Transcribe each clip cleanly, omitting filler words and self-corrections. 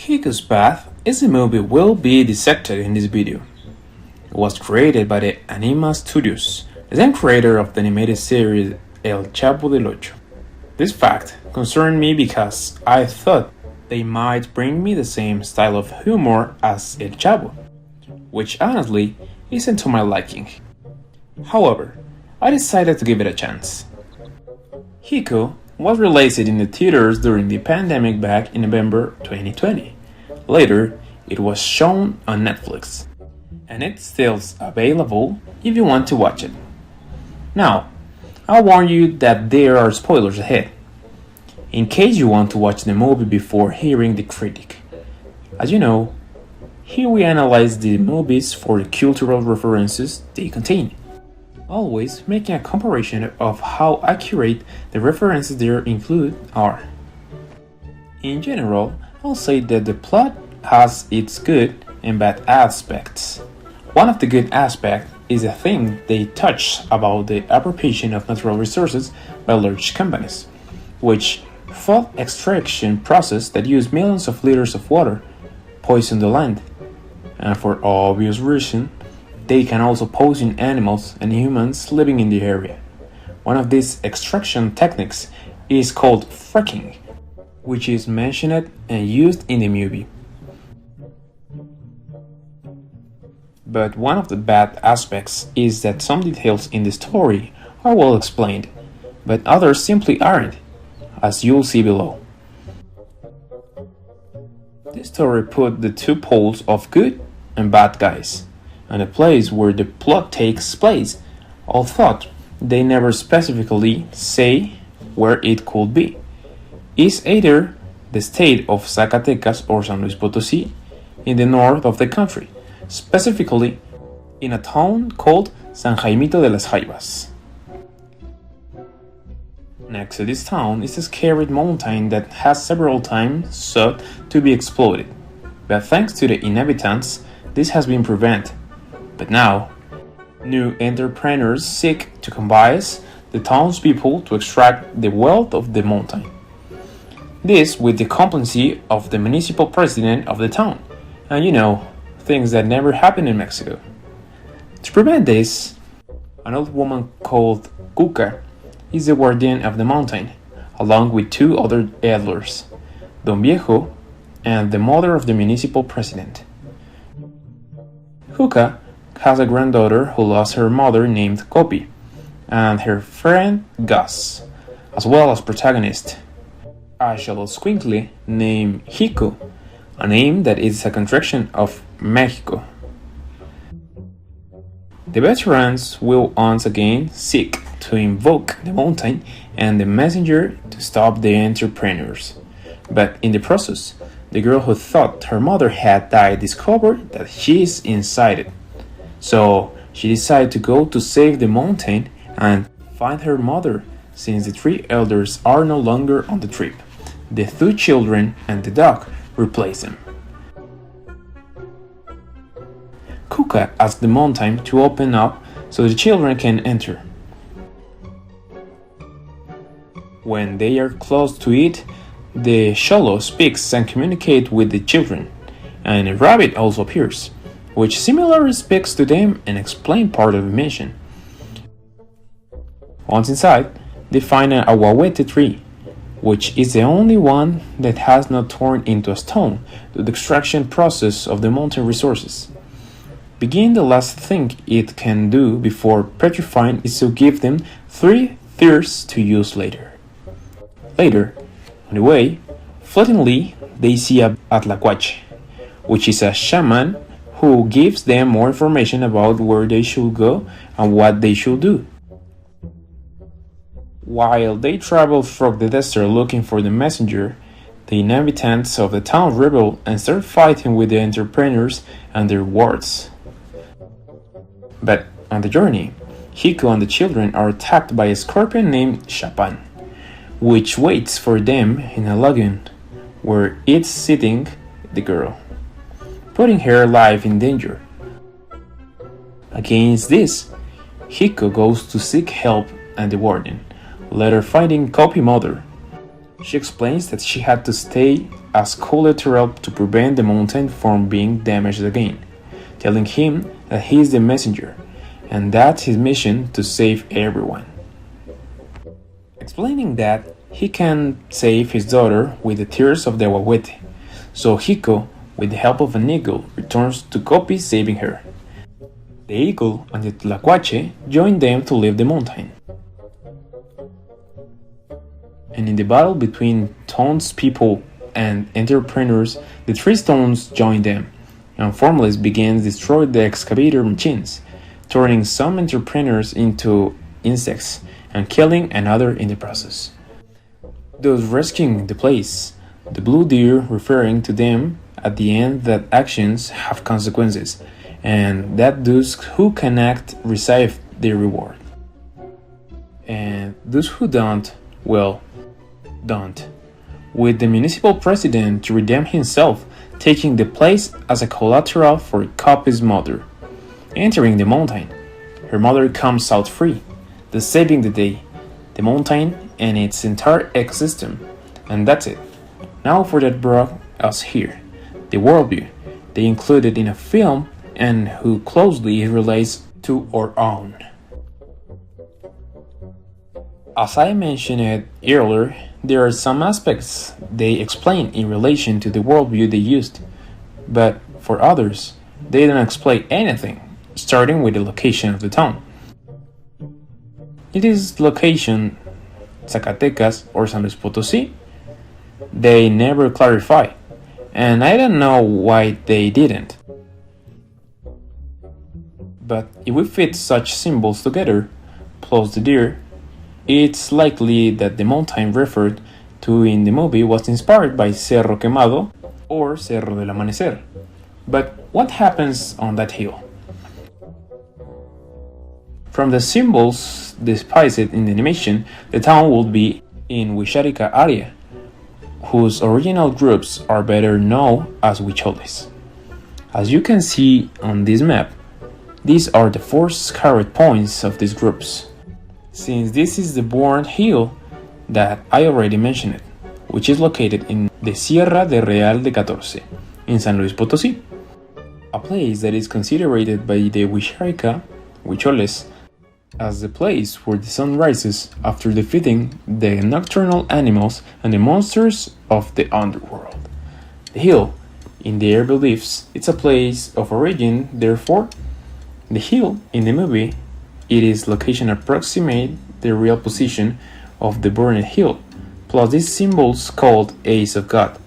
Hiko's Path is a movie will be dissected in this video. It was created by the Anima Studios, the same creator of the animated series El Chavo del Ocho. This fact concerned me because I thought they might bring me the same style of humor as El Chavo, which honestly isn't to my liking. However, I decided to give it a chance. Hiko was released in the theaters during the pandemic back in November 2020. Later, it was shown on Netflix, and it's still available if you want to watch it. Now, I'll warn you that there are spoilers ahead, in case you want to watch the movie before hearing the critic. As you know, here we analyze the movies for the cultural references they contain, always making a comparison of how accurate the references there include are. In general, I'll say that the plot has its good and bad aspects. One of the good aspects is a thing they touch about the appropriation of natural resources by large companies, which flood extraction process that use millions of liters of water, poison the land, and for obvious reason, they can also poison animals and humans living in the area. One of these extraction techniques is called fracking, which is mentioned and used in the movie. But one of the bad aspects is that some details in the story are well explained, but others simply aren't, as you'll see below. This story put the two poles of good and bad guys, and a place where the plot takes place, although they never specifically say where it could be. Is either the state of Zacatecas or San Luis Potosí in the north of the country, specifically in a town called San Jaimito de las Jaivas. Next to this town is a scary mountain that has several times sought to be exploited, but thanks to the inhabitants, this has been prevented. But now, new entrepreneurs seek to convince the townspeople to extract the wealth of the mountain. This with the compliance of the municipal president of the town, and you know, things that never happen in Mexico. To prevent this, an old woman called Cuca is the guardian of the mountain, along with two other elders, Don Viejo and the mother of the municipal president. Cuca has a granddaughter who lost her mother named Kopi, and her friend Gus, as well as protagonist, a shallow squinkly named Hiko, a name that is a contraction of Mexico. The veterans will once again seek to invoke the mountain and the messenger to stop the entrepreneurs. But in the process, the girl who thought her mother had died discovered that she is inside it. So she decided to go to save the mountain and find her mother, since the three elders are no longer on the trip. The two children and the dog replace them. Cuca asks the mountain to open up so the children can enter. When they are close to it, the Xolo speaks and communicates with the children, and a rabbit also appears, which similarly speaks to them and explains part of the mission. Once inside, they find a aguawete tree, which is the only one that has not turned into a stone due to the extraction process of the mountain resources. Begin the last thing it can do before petrifying is to give them 3 tears to use later. Later, on the way, floatingly, they see a Atlacuache, which is a shaman who gives them more information about where they should go and what they should do. While they travel through the desert looking for the messenger, the inhabitants of the town rebel and start fighting with the entrepreneurs and their wards. But on the journey, Hiko and the children are attacked by a scorpion named Chapan, which waits for them in a lagoon, where it's sitting the girl, putting her life in danger. Against this, Hiko goes to seek help and the warden, later finding Kopi's mother. She explains that she had to stay as collateral to prevent the mountain from being damaged again, telling him that he is the messenger and that's his mission to save everyone. Explaining that he can save his daughter with the tears of the ahuehuete, so Xico, with the help of an eagle, returns to copy saving her. The eagle and the tlacuache join them to leave the mountain. And in the battle between townspeople and entrepreneurs, the three stones join them, and Formless begins destroying the excavator machines, turning some entrepreneurs into insects and killing another in the process, thus rescuing the place, the blue deer referring to them at the end that actions have consequences, and that those who can act receive their reward. And those who don't, well, don't. With the municipal president to redeem himself, taking the place as a collateral for Copy's mother. Entering the mountain, her mother comes out free, thus saving the day, the mountain and its entire ecosystem. And that's it. Now for that brought us here, the worldview they included in a film and who closely relates to our own. As I mentioned earlier, there are some aspects they explain in relation to the worldview they used, but for others, they don't explain anything, starting with the location of the town. It is location Zacatecas or San Luis Potosí. They never clarify, and I don't know why they didn't. But if we fit such symbols together, plus the deer, it's likely that the mountain referred to in the movie was inspired by Cerro Quemado or Cerro del Amanecer. But what happens on that hill? From the symbols depicted in the animation, the town would be in Wixárika area, whose original groups are better known as Huicholes. As you can see on this map, these are the four scarred points of these groups, since this is the Born Hill that I already mentioned, which is located in the Sierra de Real de Catorce, in San Luis Potosí, a place that is considered by the Wixárika, Huicholes, as the place where the sun rises after defeating the nocturnal animals and the monsters of the underworld. The hill, in their beliefs, it's a place of origin, therefore, the hill in the movie, its location approximate the real position of the burned hill, plus these symbols called Ace of God,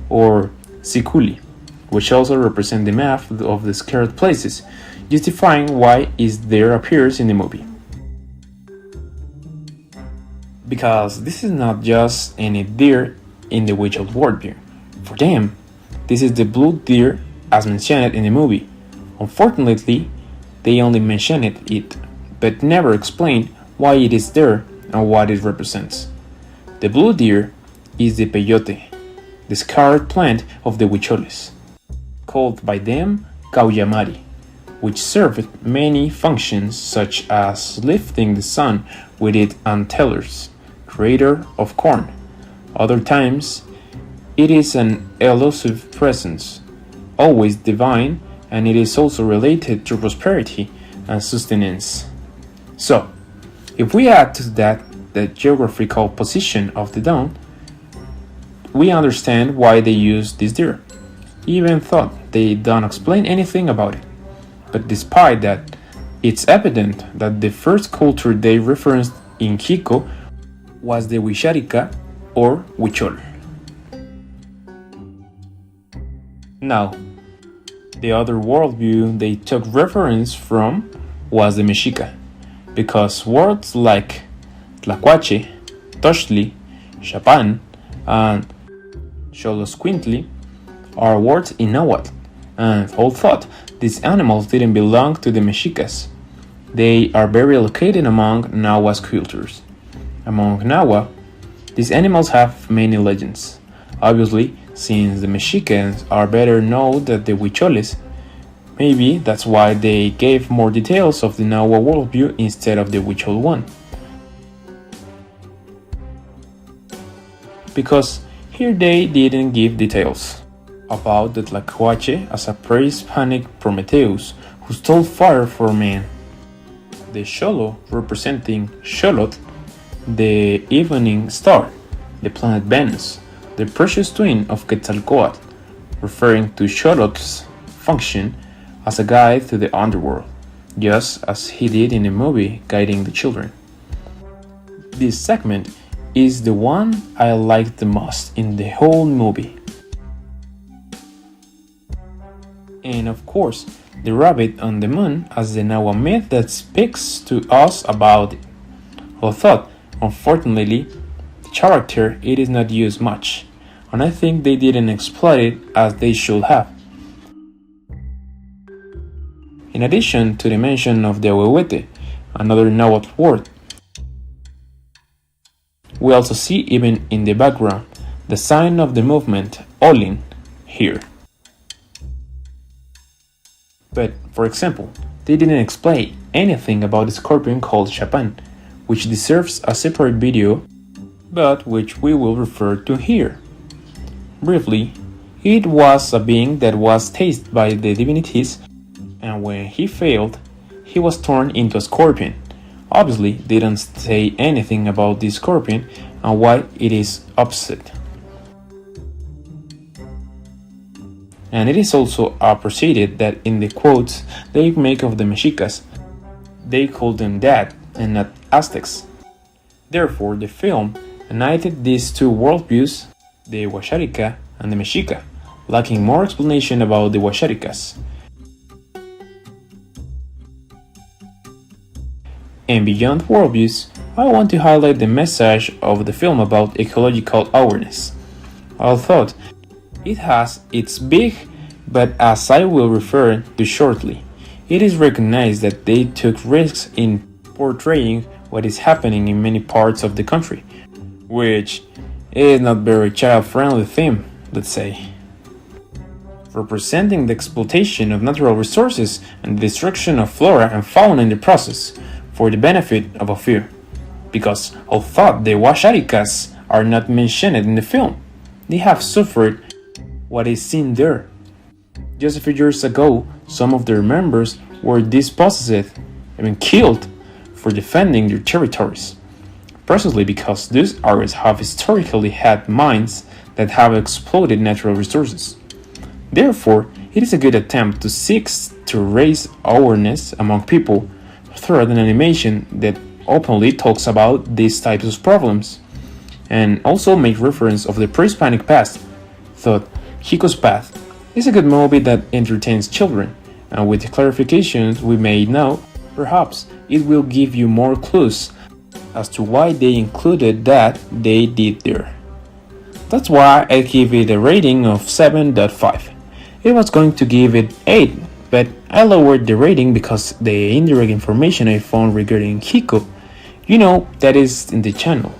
or Sikuli, which also represent the map of the scared places, justifying why is there appears in the movie. Because this is not just any deer in the Witch of worldview. For them, this is the blue deer as mentioned in the movie. Unfortunately, they only mentioned it, but never explained why it is there and what it represents. The blue deer is the peyote, the scarred plant of the Huicholes, called by them Cauyamari, which served many functions such as lifting the sun with its antlers, creator of corn. Other times, it is an elusive presence, always divine, and it is also related to prosperity and sustenance. So, if we add to that the geographical position of the town, we understand why they use this deer, even though they don't explain anything about it. But despite that, it's evident that the first culture they referenced in Xico was the Wixárika or Huichol. Now, the other worldview they took reference from was the Mexica, because words like Tlacuache, Tochtli, Chapan, and Xoloscuintli are words in Nahuatl, and all thought these animals didn't belong to the Mexicas. They are very located among Nahua's cultures. Among Nahua, these animals have many legends. Obviously, since the Mexicans are better known than the Huicholes, maybe that's why they gave more details of the Nahua worldview instead of the Huichol one. Because Here they didn't give details about the Tlacuache as a pre-Hispanic Prometheus who stole fire for man. The Xolo representing Xolotl, the evening star, the planet Venus, the precious twin of Quetzalcoatl, referring to Xolotl's function as a guide to the underworld, just as he did in the movie guiding the children. This segment is the one I liked the most in the whole movie. And of course, the rabbit on the moon as the Nahua myth that speaks to us about it. Although, unfortunately, the character it is not used much, and I think they didn't exploit it as they should have. In addition to the mention of the Ahuehuete, another Nahuatl word, we also see even in the background the sign of the movement Olin here. But, for example, they didn't explain anything about the scorpion called Chapan, which deserves a separate video, but which we will refer to here. Briefly, it was a being that was tasted by the divinities, and when he failed, he was turned into a scorpion. Obviously, they don't say anything about this scorpion and why it is upset. And it is also appreciated that in the quotes they make of the Mexicas, they call them that and not Aztecs. Therefore, the film united these two worldviews, the Huaxarica and the Mexica, lacking more explanation about the Huaxaricas. And beyond worldviews, I want to highlight the message of the film about ecological awareness. Although it has its big, but as I will refer to shortly, it is recognized that they took risks in portraying what is happening in many parts of the country, which is not very child-friendly theme, let's say. Representing the exploitation of natural resources and the destruction of flora and fauna in the process, for the benefit of a few. Because although the Huaxaricas are not mentioned in the film, they have suffered what is seen there. Just a few years ago, some of their members were dispossessed, even killed, for defending their territories. Precisely because these areas have historically had mines that have exploited natural resources. Therefore, it is a good attempt to seek to raise awareness among people through an animation that openly talks about these types of problems, and also make reference of the pre-Hispanic past. Thought Xico's Path is a good movie that entertains children, and with the clarifications we made now, perhaps it will give you more clues as to why they included that they did there. That's why I give it a rating of 7.5. It was going to give it 8, but I lowered the rating because the indirect information I found regarding Xico, that is in the channel.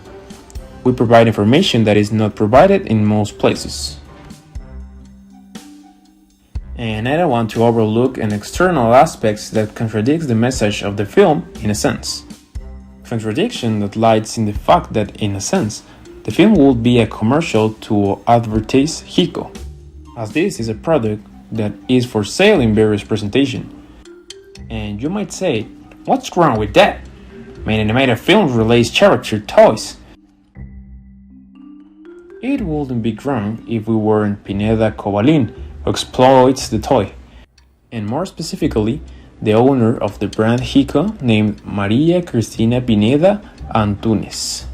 We provide information that is not provided in most places. And I don't want to overlook an external aspects that contradicts the message of the film in a sense. Contradiction that lies in the fact that, in a sense, the film would be a commercial to advertise Xico, as this is a product that is for sale in various presentations. And you might say, what's wrong with that? Animated films release character toys. It wouldn't be wrong if we weren't Pineda Cobalin, who exploits the toy, and more specifically, the owner of the brand Xico named Maria Cristina Pineda Antunes,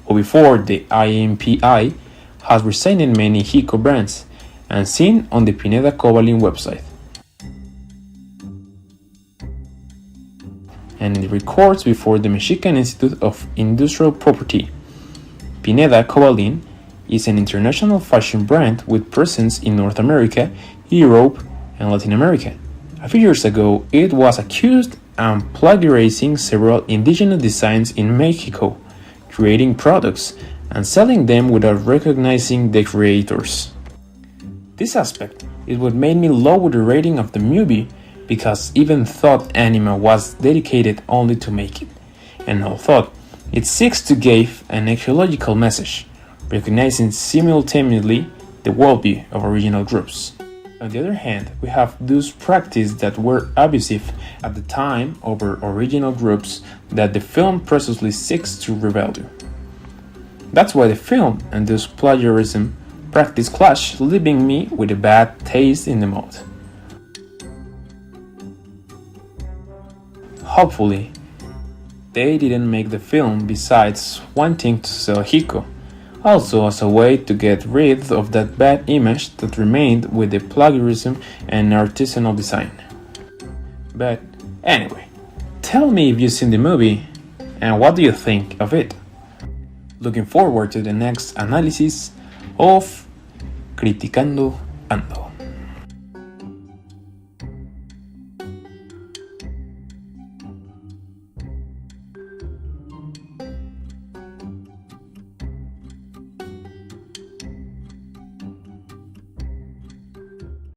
who before the IMPI has resigned many Xico brands and seen on the Pineda Cobalin website. And it records before the Mexican Institute of Industrial Property. Pineda Cobalin is an international fashion brand with presence in North America, Europe, and Latin America. A few years ago, it was accused of plagiarizing several indigenous designs in Mexico, creating products and selling them without recognizing the creators. This aspect is what made me lower the rating of the movie, because even though anime was dedicated only to make it, and although it seeks to give an ecological message, recognizing simultaneously the worldview of original groups. On the other hand, we have those practices that were abusive at the time over original groups that the film precisely seeks to rebel to. That's why the film and this plagiarism practice clash, leaving me with a bad taste in the mouth. Hopefully, they didn't make the film besides wanting to sell Xico, also as a way to get rid of that bad image that remained with the plagiarism and artisanal design. But anyway, tell me if you've seen the movie and what do you think of it. Looking forward to the next analysis of Criticando Ando.